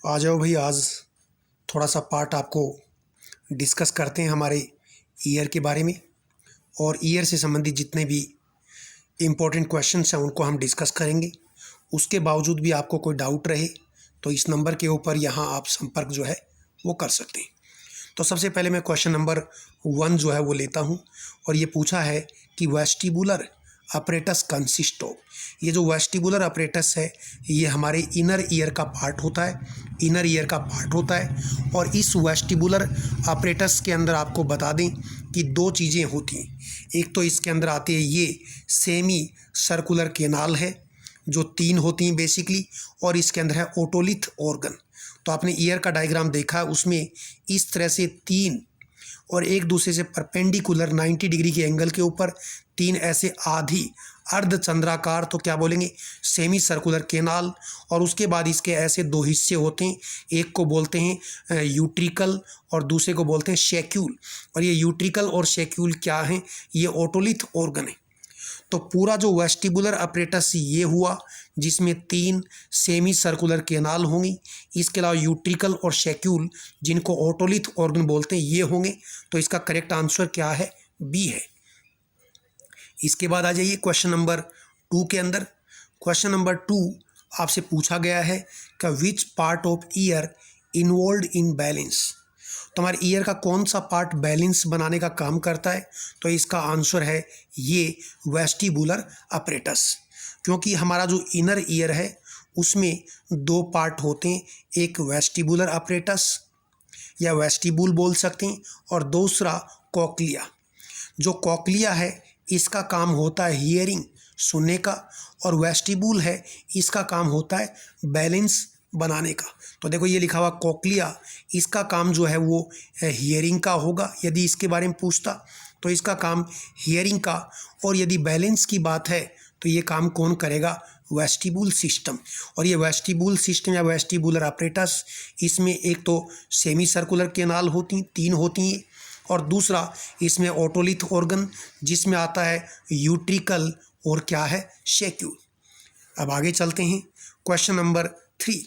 आ जाओ भाई, आज थोड़ा सा पार्ट आपको डिस्कस करते हैं हमारे ईयर के बारे में। और ईयर से संबंधित जितने भी इम्पोर्टेंट क्वेश्चंस हैं उनको हम डिस्कस करेंगे। उसके बावजूद भी आपको कोई डाउट रहे तो इस नंबर के ऊपर यहाँ आप संपर्क जो है वो कर सकते हैं। तो सबसे पहले मैं क्वेश्चन नंबर 1 जो है वो लेता हूँ। और ये पूछा है कि वेस्टिबुलर अपरेटस कंसिस्ट ऑफ। ये जो वेस्टिबुलर अपरेटस है ये हमारे इनर ईयर का पार्ट होता है, इनर ईयर का पार्ट होता है। और इस वेस्टिबुलर अपरेटस के अंदर आपको बता दें कि दो चीज़ें होती हैं। एक तो इसके अंदर आती है ये सेमी सर्कुलर केनाल है जो 3 होती हैं बेसिकली, और इसके अंदर है ओटोलिथ ऑर्गन। तो आपने ईयर का डायग्राम देखा है, उसमें इस तरह से 3 और एक दूसरे से परपेंडिकुलर 90 डिग्री के एंगल के ऊपर 3 ऐसे आधी अर्धचंद्राकार, तो क्या बोलेंगे, सेमी सर्कुलर केनाल। और उसके बाद इसके ऐसे 2 हिस्से होते हैं, एक को बोलते हैं यूट्रिकल और दूसरे को बोलते हैं शेक्यूल। और ये यूट्रिकल और शेक्यूल क्या हैं, ये ओटोलिथ ऑर्गन है। तो पूरा जो वेस्टिबुलर अपरेटस ये हुआ जिसमें 3 सेमी सर्कुलर केनाल होंगी, इसके अलावा यूट्रिकल और शेक्यूल जिनको ओटोलिथ ऑर्गन बोलते हैं ये होंगे। तो इसका करेक्ट आंसर क्या है, बी है। इसके बाद आ जाइए क्वेश्चन नंबर 2 के अंदर। क्वेश्चन नंबर 2 आपसे पूछा गया है कि which part of year involve in balance. तो हमारे ईयर का कौन सा पार्ट बैलेंस बनाने का काम करता है, तो इसका आंसर है ये वेस्टिबुलर अपरेटस। क्योंकि हमारा जो इनर ईयर है उसमें 2 पार्ट होते हैं, एक वेस्टिबुलर अपरेटस या वेस्टिबुल बोल सकते हैं, और दूसरा कॉक्लिया। जो कॉक्लिया है इसका काम होता है हियरिंग, सुनने का, और वेस्टिबुल है इसका काम होता है बैलेंस बनाने का। तो देखो ये लिखा हुआ कॉक्लिया, इसका काम जो है वो हियरिंग का होगा यदि इसके बारे में पूछता, तो इसका काम हियरिंग का। और यदि बैलेंस की बात है तो ये काम कौन करेगा, वेस्टिबुल सिस्टम। और ये वेस्टिबुल सिस्टम या वेस्टिबुलर अपरेटस, इसमें एक तो सेमी सर्कुलर केनाल होती हैं, 3 होती हैं, और दूसरा इसमें ओटोलिथ ऑर्गन जिसमें आता है यूट्रिकल और क्या है, शेक्यूल। अब आगे चलते हैं क्वेश्चन नंबर 3।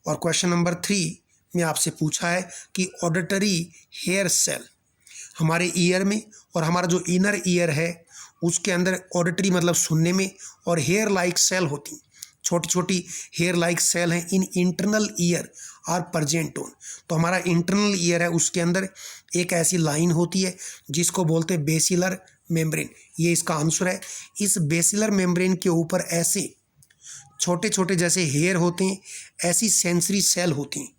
और क्वेश्चन नंबर 3 में आपसे पूछा है कि ऑडिटरी हेयर सेल हमारे ईयर में, और हमारा जो इनर ईयर है उसके अंदर ऑडिटरी मतलब सुनने में, और हेयर लाइक सेल होती, छोटी छोटी हेयर लाइक सेल हैं, in internal ear are present on. तो हमारा इंटरनल ईयर है उसके अंदर एक ऐसी लाइन होती है जिसको बोलते हैं बेसिलर मेम्ब्रेन। ये इसका आंसर है। इस बेसिलर मेम्ब्रेन के ऊपर ऐसे छोटे छोटे जैसे हेयर होते हैं, ऐसी सेंसरी सेल होती हैं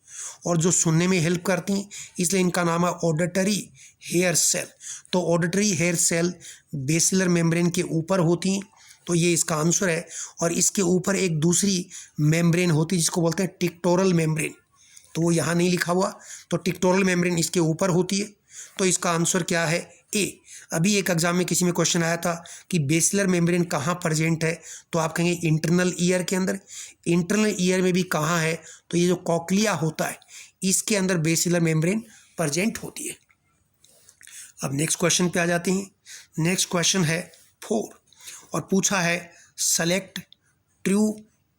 और जो सुनने में हेल्प करती हैं, इसलिए इनका नाम है ऑडिटरी हेयर सेल। तो auditory hair cell basilar membrane के ऊपर होती हैं, तो ये इसका आंसर है। और इसके ऊपर एक दूसरी मेम्ब्रेन होती है जिसको बोलते हैं टिक्टोरल मेम्ब्रेन, तो वो यहाँ नहीं लिखा हुआ, तो टिक्टोरल मेम्ब्रेन इसके ऊपर होती है। तो इसका आंसर क्या है, ए। अभी एक एग्जाम में किसी में क्वेश्चन आया था कि बेसिलर मेम्ब्रेन कहाँ प्रेजेंट है, तो आप कहेंगे इंटरनल ईयर के अंदर। इंटरनल ईयर में भी कहाँ है, तो ये जो कॉक्लिया होता है इसके अंदर बेसिलर मेम्ब्रेन प्रेजेंट होती है। अब नेक्स्ट क्वेश्चन पे आ जाते हैं। नेक्स्ट क्वेश्चन है 4 और पूछा है select true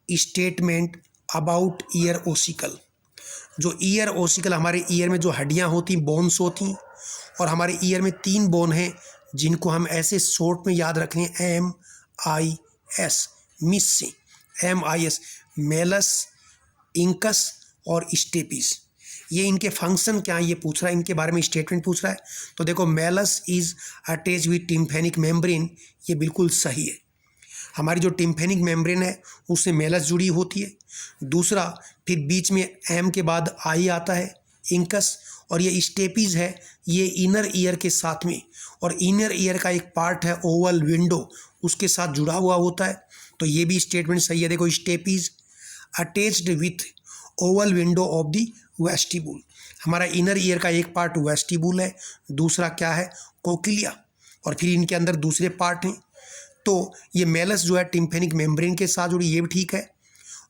statement about year ossicle. जो ईयर ओसिकल, हमारे ईयर में जो हड्डियां होती, बोन्स होती, और हमारे ईयर में 3 बोन हैं जिनको हम ऐसे शॉर्ट में याद रख रहे हैं, MIS, मिस से MIS, मेलस, इंकस और स्टेपिस। ये इनके फंक्शन क्या है ये पूछ रहा है, इनके बारे में स्टेटमेंट पूछ रहा है। तो देखो malleus is attach with tympanic membrane, ये बिल्कुल सही है। हमारी जो टिम्फेनिक मेम्ब्रेन है उससे मेलस जुड़ी होती है। दूसरा, फिर बीच में एम के बाद आई आता है, इंकस। और ये स्टेपीज है, ये इनर ईयर के साथ में, और इनर ईयर का एक पार्ट है ओवल विंडो, उसके साथ जुड़ा हुआ होता है। तो ये भी स्टेटमेंट सही है। देखो stapes attached with oval window of the vestibule, हमारा इनर ईयर का एक पार्ट वेस्टिबुल है, दूसरा क्या है, कोक्लिया, और फिर इनके अंदर दूसरे पार्ट हैं। तो ये मेलस जो है टिम्फेनिक मेम्ब्रेन के साथ जुड़ी, ये भी ठीक है।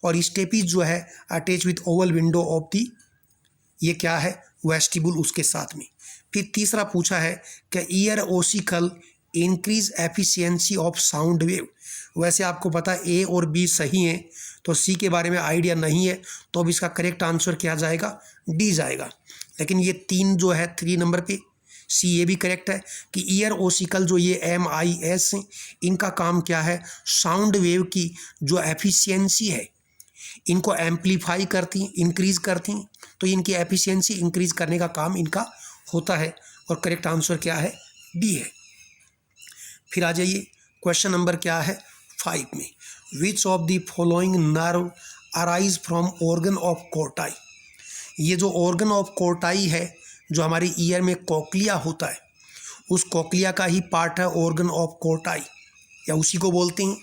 और स्टेपीज जो है attach with oval window of the, ये क्या है, वेस्टिबुल, उसके साथ में। फिर तीसरा पूछा है कि year ossicle increase efficiency of sound wave. वैसे आपको पता है ए और बी सही हैं, तो सी के बारे में आइडिया नहीं है तो अब इसका करेक्ट आंसर क्या जाएगा, डी जाएगा। लेकिन ये 3 जो है 3 नंबर पे सी ये भी करेक्ट है कि ईयर ओसिकल जो ये MIS इनका काम क्या है, साउंड वेव की जो एफिशिएंसी है इनको एम्पलीफाई करती, इंक्रीज करती, तो इनकी एफिशिएंसी इंक्रीज करने का काम इनका होता है। और करेक्ट आंसर क्या है, डी है। फिर आ जाइए क्वेश्चन नंबर क्या है 5 में, which of the following nerve arise from organ of Corti. ये जो ऑर्गन ऑफ कोर्टाई है जो हमारे ईयर में कोक्लिया होता है, उस कोक्लिया का ही पार्ट है ऑर्गन ऑफ कोर्टाई, या उसी को बोलते हैं।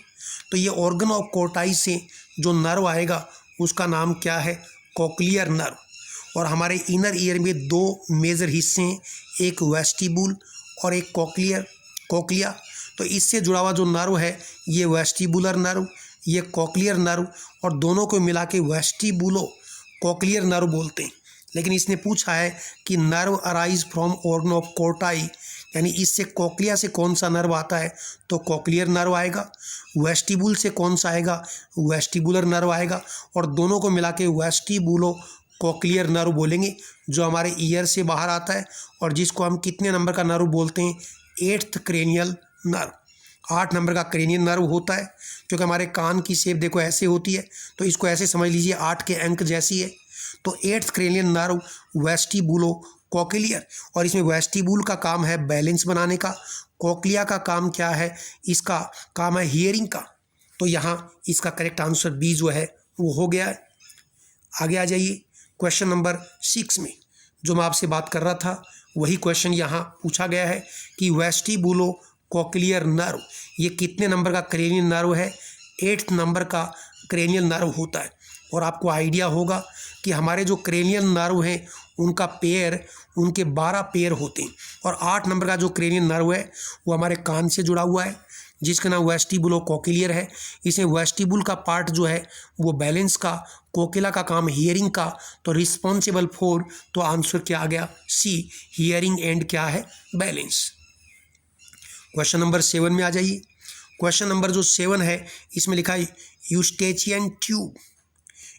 तो ये ऑर्गन ऑफ कोर्टाई से जो नर्व आएगा उसका नाम क्या है, कोक्लियर नर्व। और हमारे इनर ईयर में 2 मेजर हिस्से हैं, एक वेस्टिबुल और एक कोक्लिया। तो इससे जुड़ा हुआ जो नर्व है ये वेस्टिबुलर नर्व, ये कोक्लियर नर्व, और दोनों को मिला के वेस्टिबुलो कोक्लियर नर्व बोलते हैं। लेकिन इसने पूछा है कि nerve arise from organ of Corti, यानी इससे कोक्लिया से कौन सा नर्व आता है, तो कोक्लियर नर्व आएगा। वेस्टिबुल से कौन सा आएगा, वेस्टिबुलर नर्व आएगा। और दोनों को मिला के वेस्टिबुलो कोक्लियर नर्व बोलेंगे, जो हमारे ईयर से बाहर आता है और जिसको हम कितने नंबर का नर्व बोलते हैं, 8th क्रेनियल नर्व। 8 नंबर का क्रेनियल नर्व होता है, क्योंकि हमारे कान की शेप देखो ऐसे होती है, तो इसको ऐसे समझ लीजिए 8 के अंक जैसी है। तो 8th क्रेनियल नर्व वेस्टिबुलो कोक्लियर, और इसमें वेस्टिबुल का काम है बैलेंस बनाने का, कोक्लिया का काम क्या है, इसका काम है हियरिंग का। तो यहाँ इसका करेक्ट आंसर बी जो है वो हो गया है। आगे आ जाइए क्वेश्चन नंबर 6 में, जो मैं आपसे बात कर रहा था वही क्वेश्चन यहाँ पूछा गया है कि वेस्टिबुलो कोक्लियर नर्व ये कितने नंबर का क्रेनियल नर्व है, 8th नंबर का क्रेनियल नर्व होता है। और आपको आइडिया होगा कि हमारे जो क्रेनियल नर्व हैं उनका पेयर, उनके 12 पेयर होते हैं, और 8 नंबर का जो क्रेनियल नर्व है वो हमारे कान से जुड़ा हुआ है, जिसका नाम वेस्टिबुलो कोक्लियर है। इसमें वेस्टिबुल का पार्ट जो है वो बैलेंस का, कोक्लिया का काम हियरिंग का। तो रिस्पॉन्सिबल फॉर, तो आंसर क्या आ गया, सी, हियरिंग एंड क्या है, बैलेंस। क्वेश्चन नंबर 7 में आ जाइए। क्वेश्चन नंबर जो 7 है इसमें लिखा है Eustachian tube.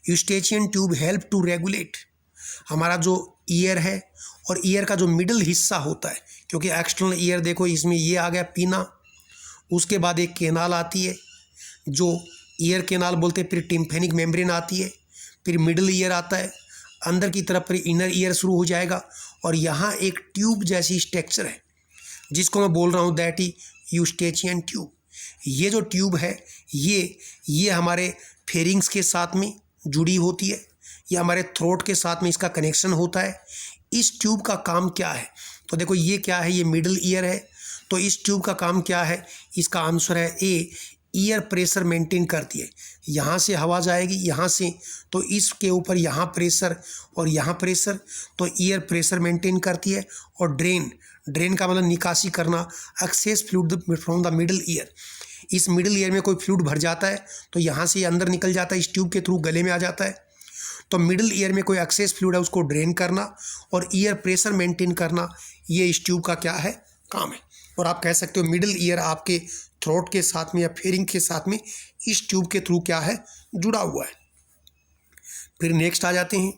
Eustachian tube help to regulate, हमारा जो ईयर है और ईयर का जो मिडल हिस्सा होता है, क्योंकि एक्सटर्नल ईयर देखो इसमें ये आ गया पीना, उसके बाद एक केनाल आती है जो ईयर केनाल बोलते हैं, फिर टिम्फेनिक मेम्ब्रेन आती है, फिर मिडल ईयर आता है, अंदर की तरफ फिर इनर ईयर शुरू हो जाएगा, और यहाँ एक ट्यूब जैसी स्ट्रक्चर है जिसको मैं बोल रहा हूँ दैट इज यूस्टेचियन ट्यूब। ये जो ट्यूब है ये हमारे फेरिंग्स के साथ में जुड़ी होती है, ये हमारे थ्रोट के साथ में इसका कनेक्शन होता है। इस ट्यूब का काम क्या है, तो देखो ये क्या है, ये मिडल ईयर है, तो इस ट्यूब का काम क्या है, इसका आंसर है ए, ईयर प्रेशर मेंटेन करती है। यहाँ से हवा जाएगी यहाँ से, तो इसके ऊपर यहाँ प्रेशर और यहाँ प्रेशर, तो ईयर प्रेशर मेंटेन करती है। और ड्रेन का मतलब निकासी करना, access fluid from the middle ear, इस मिडल ईयर में कोई फ्लूइड भर जाता है तो यहाँ से अंदर निकल जाता है, इस ट्यूब के थ्रू गले में आ जाता है। तो मिडल ईयर में कोई एक्सेस फ्लूइड है उसको ड्रेन करना और ईयर प्रेशर मेंटेन करना, ये इस ट्यूब का क्या है, काम है। और आप कह सकते हो मिडल ईयर आपके थ्रोट के साथ में या फेरिंग के साथ में इस ट्यूब के थ्रू क्या है, जुड़ा हुआ है। फिर नेक्स्ट आ जाते हैं,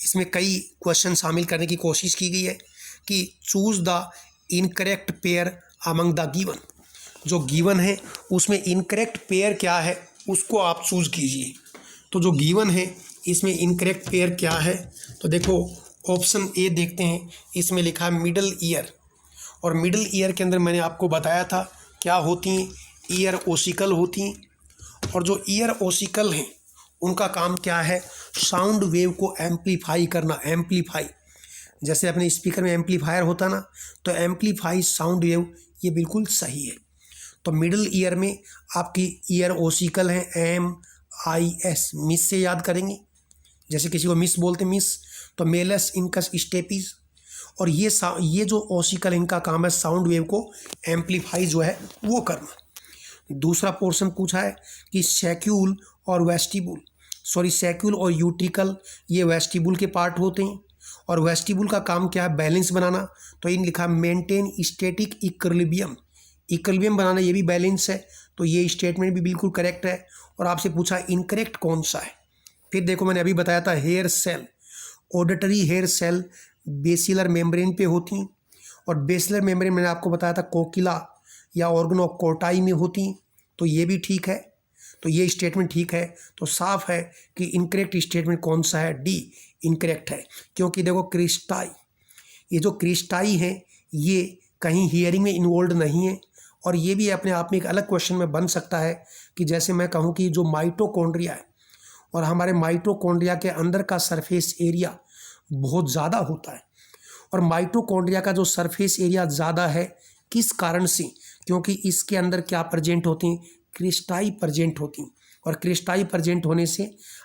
इसमें कई क्वेश्चन शामिल करने की कोशिश की गई है कि choose the incorrect pair among the given. जो गिवन है उसमें इनकरेक्ट पेयर क्या है उसको आप चूज कीजिए। तो जो गिवन है इसमें इनकरेक्ट पेयर क्या है, तो देखो ऑप्शन ए देखते हैं, इसमें लिखा है मिडल ईयर, और मिडल ईयर के अंदर मैंने आपको बताया था क्या होती हैं, ईयर ओसिकल होती हैं। और जो ईयर ओसिकल हैं उनका काम क्या है, साउंड वेव को एम्पलीफाई करना, एम्पलीफाई, जैसे अपने स्पीकर में एम्पलीफायर होता ना, तो एम्पलीफाई साउंड वेव, ये बिल्कुल सही है। तो मिडल ईयर में आपकी ईयर ओसिकल है MIS, मिस से याद करेंगे, जैसे किसी को मिस बोलते मिस, तो मेलस इनकस स्टेपिस। और ये जो ओसिकल इनका काम है साउंड वेव को एम्पलीफाई जो है वो करना। दूसरा पोर्शन पूछा है कि सैक्यूल और वेस्टिबुल, सैक्यूल और यूट्रिकल ये वेस्टिबुल के पार्ट होते हैं, और वेस्टिबुल का काम क्या है, बैलेंस बनाना। तो इन लिखा मेंटेन स्टैटिक इक्विलिब्रियम, इक्विलिब्रियम बनाना, ये भी बैलेंस है, तो ये स्टेटमेंट भी बिल्कुल करेक्ट है। और आपसे पूछा इनकरेक्ट कौन सा है। फिर देखो मैंने अभी बताया था hair cell, auditory hair cell basilar membrane पे होती हैं, और बेसिलर मेम्ब्रेन मैंने आपको बताया था कोकिला या ऑर्गन ऑफ कोर्टाई में होती हैं। तो ये भी ठीक है, तो ये स्टेटमेंट ठीक है। तो साफ है कि इनकरेक्ट स्टेटमेंट कौन सा है, डी इनकरेक्ट है। क्योंकि देखो क्रिस्टाई, ये जो क्रिस्टाई है ये कहीं हियरिंग में इन्वॉल्व नहीं है, और ये भी अपने आप में एक अलग क्वेश्चन में बन सकता है कि जैसे मैं कहूँ कि जो माइटोकॉन्ड्रिया है और हमारे माइटोकॉन्ड्रिया के अंदर का सरफेस एरिया बहुत ज़्यादा होता है, और माइटोकॉन्ड्रिया का जो सरफेस एरिया ज़्यादा है किस कारण से, क्योंकि इसके अंदर क्या प्रेजेंट होती हैं, क्रिस्टाई प्रेजेंट होती हैं, और क्रिस्टाई प्रेजेंट होने से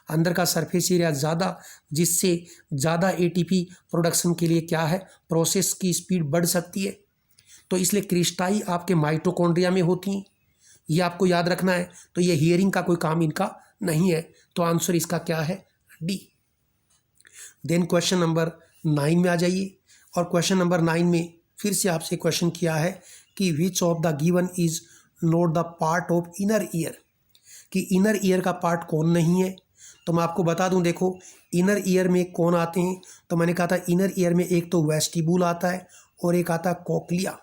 अंदर का सरफेस एरिया ज़्यादा, जिससे ज़्यादा एटीपी प्रोडक्शन के लिए क्या है, प्रोसेस की स्पीड बढ़ सकती है। तो इसलिए क्रिस्टाई आपके माइटोकॉन्ड्रिया में होती हैं, ये आपको याद रखना है। तो ये हियरिंग का कोई काम इनका नहीं है, तो आंसर इसका क्या है, डी। देन क्वेश्चन नंबर 9 में आ जाइए, और क्वेश्चन नंबर 9 में फिर से आपसे क्वेश्चन किया है कि विच of the given is not the part of inner year, कि इनर ईयर का पार्ट कौन नहीं है। तो मैं आपको बता दूं, देखो इनर ईयर में कौन आते हैं, तो मैंने कहा था इनर ईयर में एक तो वेस्टिबुल आता है और एक आता है कोक्लिया,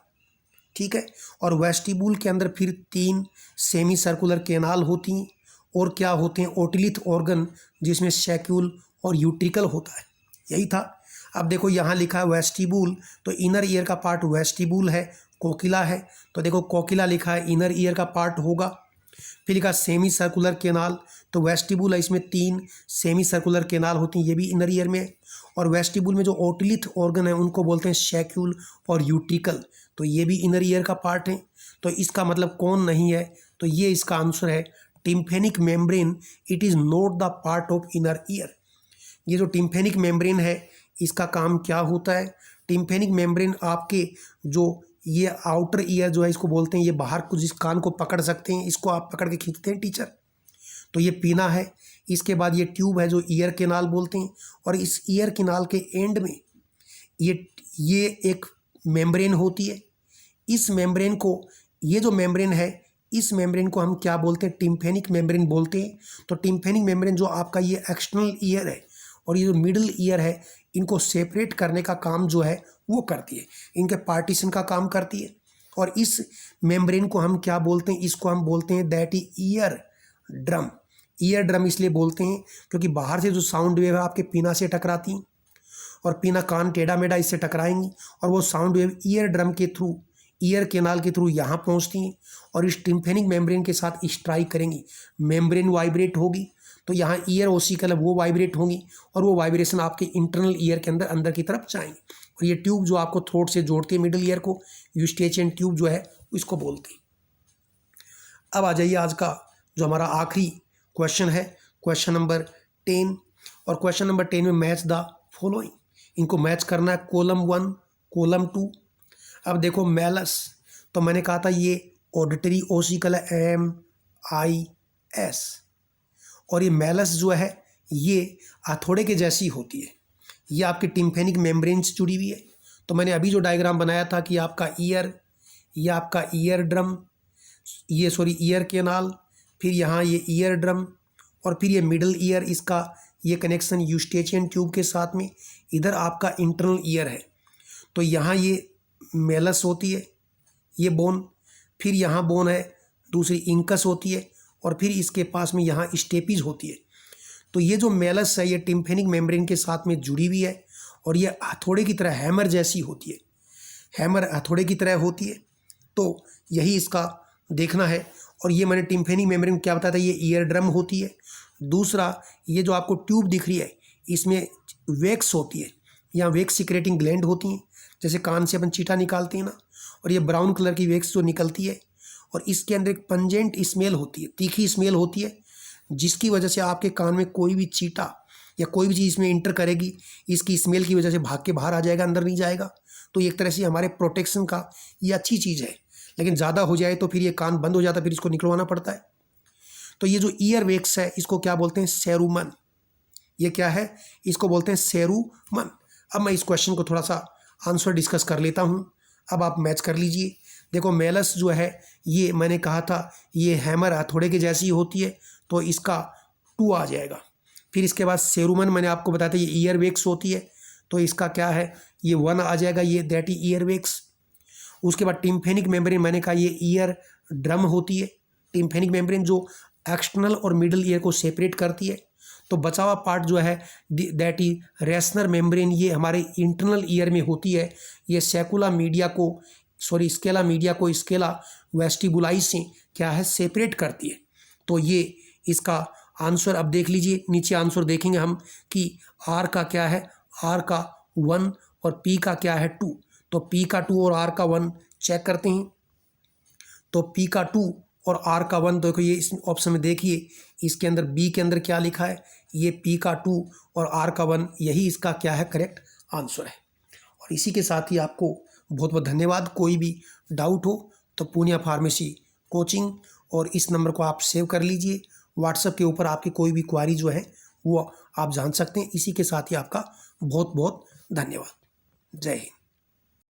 ठीक है। और वेस्टिबुल के अंदर फिर 3 सेमी सर्कुलर कैनाल होती हैं, और क्या होते हैं, ओटिलिथ ऑर्गन, जिसमें सैक्यूल और यूट्रिकल होता है, यही था। अब देखो यहाँ लिखा है वेस्टिबुल, तो इनर ईयर का पार्ट वेस्टिबुल है, कोकिला है, तो देखो कोकिला लिखा है इनर ईयर का पार्ट होगा। फिर लिखा सेमी सर्कुलर कैनाल, तो वेस्टिबुल है, इसमें 3 सेमी सर्कुलर कैनाल होती हैं, ये भी इनर ईयर में है। और वेस्टिबुल में जो ओटिलिथ ऑर्गन है उनको बोलते हैं सैक्यूल और यूट्रिकल, तो ये भी इनर ईयर का पार्ट है। तो इसका मतलब कौन नहीं है, तो ये इसका आंसर है tympanic membrane, it is not the part of inner ear. ये जो टिम्फेनिक मेम्ब्रेन है इसका काम क्या होता है, टिम्फेनिक मेम्ब्रेन आपके जो ये आउटर ईयर जो है इसको बोलते हैं, ये बाहर कुछ इस कान को पकड़ सकते हैं, इसको आप पकड़ के खींचते हैं टीचर, तो ये पीना है। इसके बाद ये ट्यूब है जो ईयर कैनाल बोलते हैं, और इस ईयर कैनाल के एंड में ये एक मेम्ब्रेन होती है। इस मेम्ब्रेन को, ये जो मेम्ब्रेन है इस मेम्ब्रेन को हम क्या बोलते हैं, टिम्फेनिक मेम्ब्रेन बोलते हैं। तो टिम्फेनिक मेम्ब्रेन जो आपका ये एक्सटर्नल ईयर है और ये जो मिडिल ईयर है, इनको सेपरेट करने का काम जो है वो करती है, इनके पार्टीशन का काम करती है। और इस मेम्ब्रेन को हम क्या बोलते हैं, इसको हम बोलते हैं that is ear drum. Ear drum इसलिए बोलते हैं क्योंकि बाहर से जो साउंड वेव है आपके पीना से टकराती हैं, और पीना कान टेढ़ा मेढ़ा इससे टकराएंगी, और वो साउंड वेव ईयर ड्रम के थ्रू, ईयर कैनाल के थ्रू यहाँ पहुँचती हैं, और इस टिम्फेनिक मेम्ब्रेन के साथ स्ट्राइक करेंगी, मेम्ब्रेन वाइब्रेट होगी, तो यहाँ ईयर ओसिकल है वो वाइब्रेट होंगी, और वो वाइब्रेशन आपके इंटरनल ईयर के अंदर की तरफ जाएंगे। और ये ट्यूब जो आपको थ्रोट से जोड़ती है मिडिल ईयर को, यूस्टेचियन ट्यूब जो है इसको बोलते हैं। अब आ जाइए आज का जो हमारा आखिरी क्वेश्चन है, क्वेश्चन नंबर 10। और क्वेश्चन नंबर 10 में मैच द फॉलोइंग, इनको मैच करना है, कॉलम 1 कॉलम 2। अब देखो मैलस, तो मैंने कहा था ये ऑडिटरी ओसिकल है, MIS, और ये मैलस जो है ये हथौड़े के जैसी होती है, ये आपके टिम्फेनिक मेम्ब्रेन से जुड़ी हुई है। तो मैंने अभी जो डायग्राम बनाया था कि आपका ईयर, ये आपका ईयर ड्रम, ये सॉरी ईयर कैनाल, फिर यहाँ ये ईयर ड्रम, और फिर ये मिडल ईयर, इसका ये कनेक्शन यूस्टेचियन ट्यूब के साथ में, इधर आपका इंटरनल ईयर है। तो यहाँ ये मेलस होती है, ये बोन, फिर यहाँ बोन है, दूसरी इंकस होती है, और फिर इसके पास में यहाँ स्टेपीज होती है। तो ये जो मेलस है ये टिम्फेनिक मेम्ब्रेन के साथ में जुड़ी हुई है, और ये हथौड़े की तरह हैमर जैसी होती है, हैमर हथौड़े की तरह होती है। तो यही इसका देखना है। और ये मैंने टिम्फेनिक मेम्ब्रेन क्या बताया था, ये ईयर ड्रम होती है। दूसरा, ये जो आपको ट्यूब दिख रही है इसमें वैक्स होती है, यहाँ वैक्स सिक्रेटिंग ग्लैंड होती हैं, जैसे कान से अपन चीटा निकालते हैं ना, और ये ब्राउन कलर की वैक्स जो निकलती है, और इसके अंदर एक पंजेंट स्मेल होती है, तीखी स्मेल होती है, जिसकी वजह से आपके कान में कोई भी चीटा या कोई भी चीज़ इसमें इंटर करेगी, इसकी स्मेल की वजह से भाग के बाहर आ जाएगा, अंदर नहीं जाएगा। तो एक तरह से हमारे प्रोटेक्शन का ये अच्छी चीज़ है, लेकिन ज़्यादा हो जाए तो फिर ये कान बंद हो जाता है, फिर इसको निकलवाना पड़ता है। तो ये जो ईयर वैक्स है इसको क्या बोलते हैं, सेरुमन। ये क्या है, इसको बोलते हैं सेरुमन। अब मैं इस क्वेश्चन को थोड़ा सा आंसर डिस्कस कर लेता हूँ, अब आप मैच कर लीजिए। देखो मेलस जो है ये मैंने कहा था ये हैमर हथौड़े के जैसी होती है, तो इसका 2 आ जाएगा। फिर इसके बाद सेरुमन मैंने आपको बताया था ये ईयर वेक्स होती है, तो इसका क्या है, ये 1 आ जाएगा, ये दैट इज ईयर वेक्स। उसके बाद टिम्फेनिक मेम्ब्रेन मैंने कहा ये ईयर ड्रम होती है। टिम्फेनिक मेम्ब्रेन जो एक्सटर्नल और मिडल ईयर को सेपरेट करती है। तो बचा हुआ पार्ट जो है दैट इज रेसनर मेम्ब्रेन, ये हमारे इंटरनल ईयर में होती है। ये स्केला मीडिया को स्केला वेस्टिबुलाई से क्या है, सेपरेट करती है। तो ये इसका आंसर अब देख लीजिए, नीचे आंसर देखेंगे हम कि आर का क्या है, आर का 1 और पी का क्या है 2। तो पी का 2 और आर का 1 चेक करते हैं। तो पी का 2 और आर का 1, देखो ये इस ऑप्शन में देखिए, इसके अंदर बी के अंदर क्या लिखा है, ये पी का 2 और आर का 1, यही इसका क्या है, करेक्ट आंसर है। और इसी के साथ ही आपको बहुत बहुत धन्यवाद। कोई भी डाउट हो तो पूनिया फार्मेसी कोचिंग और इस नंबर को आप सेव कर लीजिए। व्हाट्सएप के ऊपर आपकी कोई भी क्वारी जो है वो आप जान सकते हैं। इसी के साथ ही आपका बहुत बहुत धन्यवाद। जय हिंद।